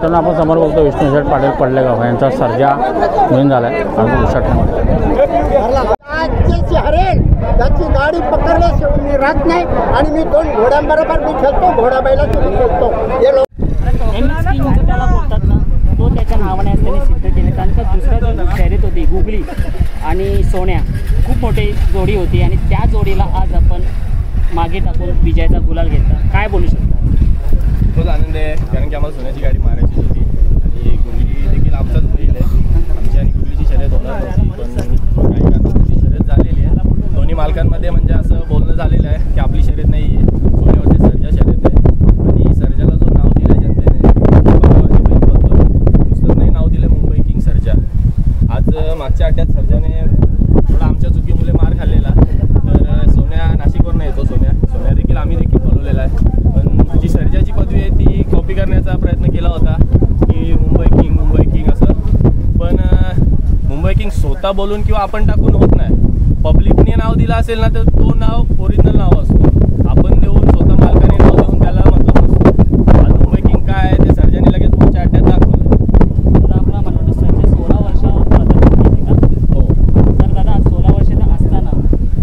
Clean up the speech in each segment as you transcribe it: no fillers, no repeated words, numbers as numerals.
मित्रांनो आपण समोर बघतो विष्णू शेठ पाटील पडलेगाव यांचा सर्जा विन झाला आहे त्याची गाडी पकडल्याशिवाय मी राहत नाही आणि मी 2 घोड्यांबरोबर मी खेळतो, घोडा बैलाची मी खेळतो. त्याला बोलतात ना, तो त्याच्या नावाने त्यांनी सिद्ध केले. कारण का दुसऱ्या जो शर्यत होती गुगली आणि सोन्या, खूप मोठी जोडी होती आणि त्या जोडीला आज आपण मागे टाकून विजयाचा गुलाल घेतला. काय बोलू शकता? खूप आनंद आहे, कारण की आम्हाला सोन्याची गाडी मारायची होती आणि गुगली देखील आमचाच बैल आहे. आमची आणि गुगलीची शर्यत होणार होती, पण काही कारणासाठी शर्यत झालेली आहे. दोन्ही मालकांमध्ये म्हणजे असं बोलणं झालेलं आहे की आपली शर्यत नाही आहे, सोन्यावरची सर्जा शर्यत आहे. आणि सर्जाला जो नाव दिलं आहे जनतेने, बाबावरती बैल पळतो, नुसतं नाही नाव दिलं मुंबई किंग सर्जा. आज मागच्या अड्ड्यात सर्जाने थोडा आमच्या चुकीमुळे मार खाल्लेला. तर सोन्या नाशिकवरून येतो, सोन्या देखील आम्ही देखील पळवलेला आहे. पण जी सर्जाची पदवी आहे ती कॉपी करण्याचा प्रयत्न केला होता की मुंबई किंग असं. पण मुंबई किंग स्वतः बोलून किंवा आपण टाकून होत नाही. पब्लिकने नाव दिलं असेल ना तर तो नाव ओरिजिनल नाव असतो. आपण देऊन स्वतः मालकाने नाव देऊन त्याला मतलब नसतो. आज मुंबई किंग काय आहे ते सर्जाने लगेच पुढच्या अड्ड्यात दाखवलं. दादा आपला म्हणतो सर्जा 16 वर्षावर का हो. तर दादा आज 16 वर्षाचा असताना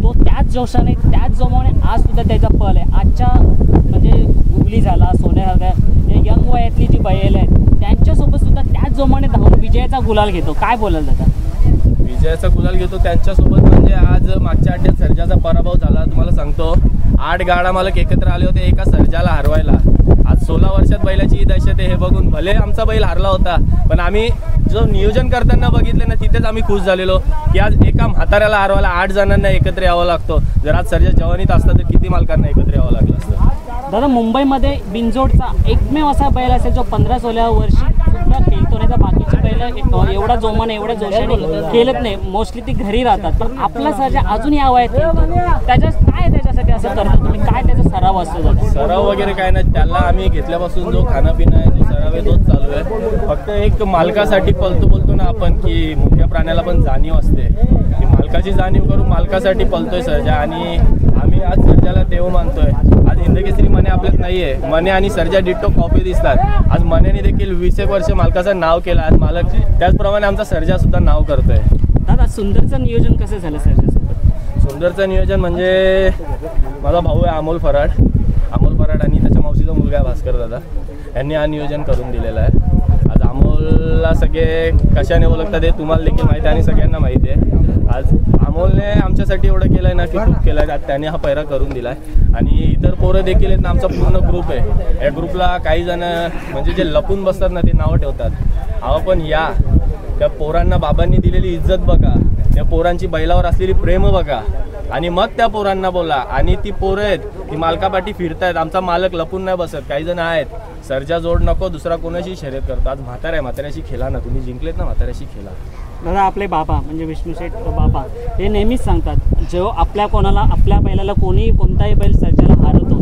तो त्याच जोशाने त्याच जोमाने आज सुद्धा त्याचा पल आहे. आजच्या म्हणजे गुगली झाला, सोन्या झाला, या यंग वयातली जी बैल आहेत त्यांच्यासोबत सुद्धा त्याच जोमाने धावून विजयाचा गुलाल घेतो. काय बोलाल दादा? विजयाचा गुलाल घेतो त्यांच्यासोबत. म्हणजे आज मागच्या अड्ड्यात सर्जाचा पराभव झाला. तुम्हाला सांगतो 8 गाडा मालक एकत्र आले होते एका सर्जाला हरवायला. आज 16 वर्षात बैलाची दहशत आहे हे बघून भले आमचा बैल हरला होता, पण आम्ही जो नियोजन करताना बघितले ना तिथेच आम्ही खुश झालेलो की आज एका म्हाताऱ्याला हरवायला 8 जणांना एकत्र यावं लागतो. जर आज सर्जा जवानीत असता तर किती मालकांना एकत्र यावं लागलं असतं. दादा मुंबईमध्ये बिनजोडचा एकमेव असा बैल असेल जो 15-16 वर्षी सुद्धा खेळतो, नाही तर बाकीचे बैल एवढा जोमाने एवढ्या जोशाने खेळत नाही. मोस्टली ती घरी राहतात. पण आपला सर्जा अजून या वयात खेळतो. त्याच्यासाठी असं करतो तुम्ही? काय त्याचा सराव असतो दादा? सराव वगैरे काय नाही. त्याला आम्ही घेतल्यापासून जो खाणंपिणं आहे जो सराव आहे तोच चालू आहे. फक्त एक मालकासाठी बोलतो ना आपण की मुख्य प्राण्याला पण जाणीव असते. की मालकाची जाणीव करून मालकासाठी पळतोय सर्जा. आणि आम्ही आज सर्जाला देव मानतोय. आज हिंदकेसरी मने आपल्यात नाही आहे. मने आणि सर्जा डिट्टो कॉपी दिसतात. आज मनेने देखील 20 वर्ष मालकाचं नाव केलं. आज मालक त्याचप्रमाणे आमचा सर्जा सुद्धा नाव करतोय. दादा सुंदरचं नियोजन कसं झालं सर्जासोबत? सुंदरचं नियोजन म्हणजे माझा भाऊ आहे अमोल फराड आणि त्याच्या मावशीचा मुलगा आहे भास्कर दादा, यांनी हा नियोजन करून दिलेलं आहे. आज अमोलला सगळे कशाने ओळखतात हे तुम्हाला देखील माहिती आहे आणि सगळ्यांना माहिती आहे. आज अमोलने आमच्यासाठी एवढं केलं आहे ना की खूप केलं आहे. आज त्याने हा पैरा करून दिला आहे. आणि इतर पोरं देखील आहेत ना, आमचा पूर्ण ग्रुप आहे. या ग्रुपला काही जण म्हणजे जे लपून बसतात ना ते नावं ठेवतात. अहो पण या त्या पोरांना बाबांनी दिलेली इज्जत बघा, त्या पोरांची बैलावर असलेली प्रेम बघा आणि मग त्या पोरांना बोला. आणि ती पोरं आहेत ती मालकापाठी फिरतायत. आमचा मालक लपून नाही बसत. काही जण आहेत सर्जा जोड नको दुसरा कोणाशी शर्यत करतो. आज म्हाताऱ्याशी खेळा ना, तुम्ही जिंकलेत ना, म्हाताऱ्याशी खेळा. दादा आपले बाबा म्हणजे विष्णू शेठ बाबा हे नेहमीच सांगतात जो आपल्या बैलाला कोणताही बैल सर्जाला हरवतो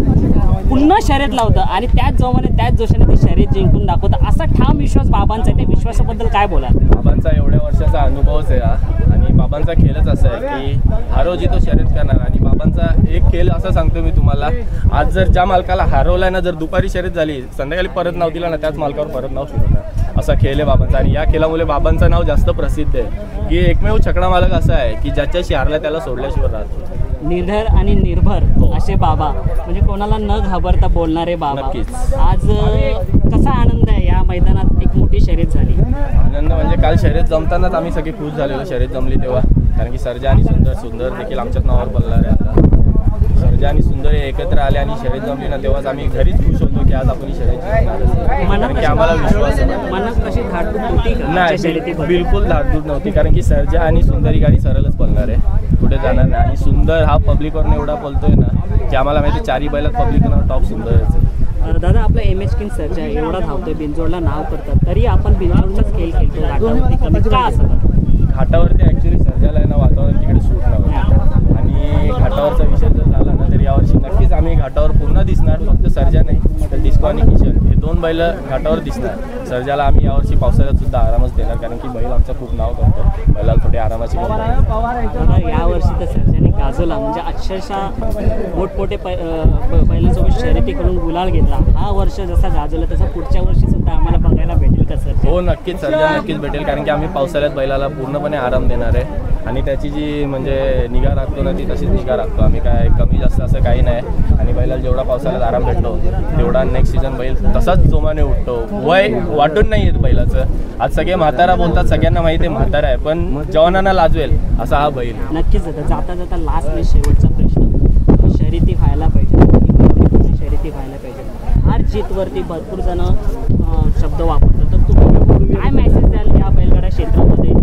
पुन्हा शर्यत लावतं आणि त्याच जोमाने त्याच जोशाने ती शर्यत जिंकून दाखवतं. असा ठाम विश्वास बाबांचा आहे. त्या विश्वासाबद्दल काय बोला? बाबांचा एवढ्या वर्षाचा अनुभवच आहे हा. आणि बाबांचा खेळच असा आहे की हारो जितो शर्यत करणार. आणि बाबांचा एक खेळ असा सांगतो मी तुम्हाला, आज जर ज्या मालकाला हरवलाय ना, जर दुपारी शर्यत झाली संध्याकाळी परत नाव दिला ना त्याच मालकावर परत नाव फिरवणार असा खेळ आहे बाबांचा. आणि या खेळामुळे बाबांचं नाव जास्त प्रसिद्ध आहे की एकमेव छकडा मालक असा आहे की ज्याच्याशी हारला त्याला सोडल्याशिवाय राहतो. निर्धर आणि निर्भर असे बाबा म्हणजे कोणाला न घाबरता बोलणारे बाबा. आज कसा आनंद आहे या मैदानात एक मोठी शर्यत झाली? आनंद म्हणजे काल शर्यत जमतानाच आम्ही सगळे खुश झालेलो शर्यत जमली तेव्हा. कारण की सर्जा आणि सुंदर देखील आमच्याच नावावर पडणार आहे. आता सर्जा आणि सुंदर एकत्र आले आणि शर्यत जमली ना तेव्हाच आम्ही घरीच खुश होतो की आज आपण ही शर्यत जिंकणार. की आम्हाला विश्वास मनात कशी धाडधूड होती? नाही, बिलकुल धाडधूड नव्हती. कारण की सर्जा आणि सुंदर ही गाडी सरळच पळणार आहे, कुठे जाणार नाही. आणि सुंदर हा पब्लिकवरून एवढा पळतोय ना की आम्हाला माहिती 4 बैलात पब्लिकवर टॉप सुंदरच. दादा आपला MH किंग सर्जा एवढा धावतोय, बिनजोडला नाव करतात, तरी आपण बिनजोडचाच खेळ खेळतो. घाटावरती कमी का असं? घाटावरती ॲक्च्युली सर्जाला आहे ना वातावरण तिकडे सूट नव्हतं. आणि घाटावरचा विषय जर झाला ना तर यावर्षी नक्कीच आम्ही घाटावर पुन्हा दिसणार. फक्त सर्जा नाही तर डिस्को आणि किशन हे 2 बैल घाटावर दिसणार. सर्जाला आम्ही यावर्षी पावसाळ्यात सुद्धा आरामच देणार. कारण की बैल आमचं खूप नाव करतो. बैलाला थोडी आरामाची दादा यावर्षी तर सर्जाने गाजवला म्हणजे अक्षरशः मोठमोठे बैलांसोबत शर्यती करून गुलाल घेतला. हा वर्ष जसा गाजवला तसा पुढच्या वर्षी सुद्धा आम्हाला बघायला भेटेल. हो नक्कीच सर्जा नक्कीच भेटेल, कारण की आम्ही पावसाळ्यात बैलाला पूर्णपणे आराम देणार आहे आणि त्याची जी म्हणजे निगा राखतो ना ती तशीच निगा राखतो आम्ही, काय कमी जास्त असं काही नाही. आणि बैलाला जेवढा पावसाळ्यात आराम भेटतो तेवढा नेक्स्ट सीझन बैल तसाच जोमाने उठतो. वय वाटून नाही येत बैलाचं. आज सगळे म्हातारा बोलतात, सगळ्यांना माहिती आहे म्हातारा आहे, पण जवानांना लाजवेल असा हा बैल. नक्कीच जाता जाता लास्ट मी शेवटचा प्रश्न, शर्यती व्हायला पाहिजे, शर्यती व्हायला पाहिजे. हार जीतवरती भरपूर जण शब्द वापरतात, तर तुम्ही काय मेसेज द्याल या बैलगाडा क्षेत्रामध्ये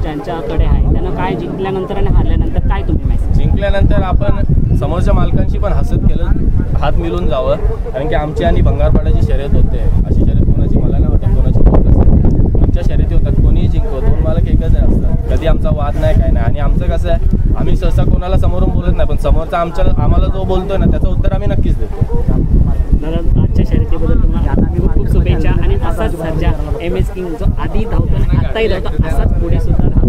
ज्यांच्याकडे आहे त्यांना काय जिंकल्यानंतर आणि हारल्यानंतर काय तुम्ही मेसेज? जिंकल्यानंतर आपण समोरच्या मालकांशी पण हसत केलं हात मिळून जावं, कारण की आमची आणि भंगारपाड्याची शर्यत होते. अशी शर्यत कोणाची मला नाही वाटत कोणाची होत असेल. आमच्या शर्यती होतात, कोणीही जिंकतो, दोन मालक एकच असतात, कधी आमचा वाद नाही काय नाही. आणि आमचं कसं आहे, आम्ही सहसा कोणाला समोरून बोलत नाही, पण समोरचा आम्हाला जो बोलतोय ना त्याचं उत्तर आम्ही नक्कीच देतो. आजच्या शर्यतीबद्दल तुम्हाला खूप खूप शुभेच्छा आणि असाच सर्जा MS किंग जो आधी धावतो आणि आताही धावतो असाच पुढे सुद्धा